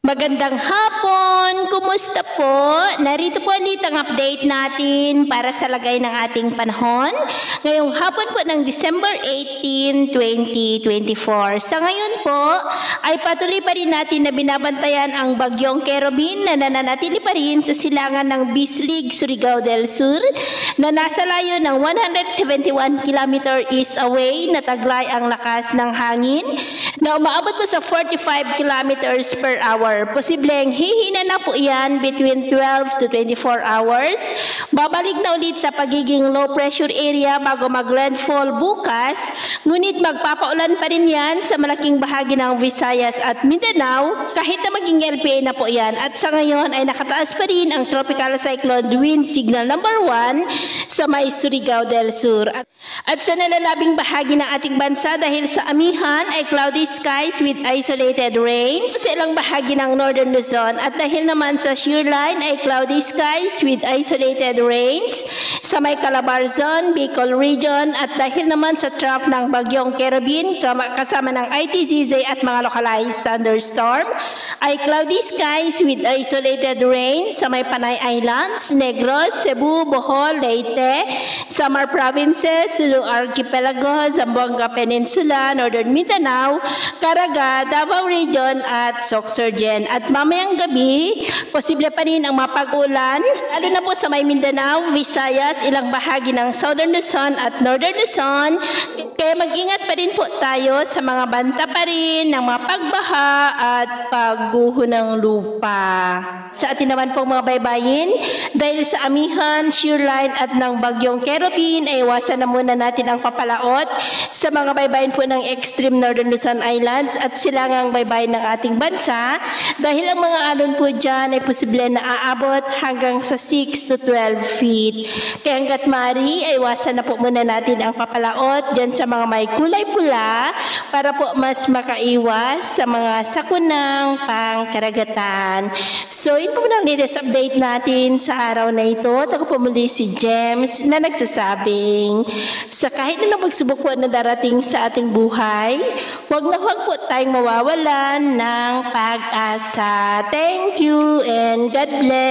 Magandang hapon! Kumusta po? Narito po ang update natin para sa lagay ng ating panahon. Ngayong hapon po ng December 18, 2024. Sa ngayon po ay patuloy pa rin natin na binabantayan ang bagyong Kerubin na nananatili pa rin sa silangan ng Bislig, Surigao del Sur na nasa layo ng 171 km east away na taglay ang lakas ng hangin na umaabot po sa 45 kilometers per hour. Posibleng hihina na po yan between 12 to 24 hours. Babalik na ulit sa pagiging low pressure area bago mag-landfall bukas. Ngunit magpapaulan pa rin yan sa malaking bahagi ng Visayas at Mindanao kahit na maging LPA na po yan. At sa ngayon ay nakataas pa rin ang tropical cyclone wind signal number 1 sa may Surigao del Sur. At sa nalalabing bahagi ng ating bansa dahil sa amihan ay cloudy skies with isolated rains sa ilang bahagi ng Northern Luzon at dahil naman sa shear line ay cloudy skies with isolated rains sa may Calabarzon, Bicol region at dahil naman sa trough ng bagyong Kerubin kasama ng ITZZ at mga localized thunderstorm ay cloudy skies with isolated rains sa may Panay Islands, Negros, Cebu, Bohol, Leyte, Samar Provinces, Sulu Archipelago, Zamboanga Peninsula, Northern Mindanao, Caraga, Davao Region at Sorsogon. At mamayang gabi, posible pa rin ang mapag-ulan, lalo na po sa may Mindanao, Visayas, ilang bahagi ng Southern Luzon at Northern Luzon. Kaya mag-ingat pa rin po tayo sa mga banta pa rin ng mga pagbaha at pagguho ng lupa. Sa atin naman pong mga baybayin, dahil sa amihan, shear line at ng bagyong Kerubin, ay iwasan na muna natin ang papalaot sa mga baybayin po ng extreme Northern Luzon Islands at silangang baybayin ng ating bansa dahil ang mga alon po dyan ay posible na aabot hanggang sa 6 to 12 feet. Kaya hanggat maaari, ay iwasan na po muna natin ang papalaot dyan sa mga may kulay pula para po mas makaiwas sa mga sakunang pangkaragatan. So, ito po ang latest update natin sa araw na ito. At ako po muli si James na nagsasabing sa kahit na pagsubok po na darating sa ating buhay, huwag na huwag po tayong mawawalan ng pag-asa. Thank you and God bless.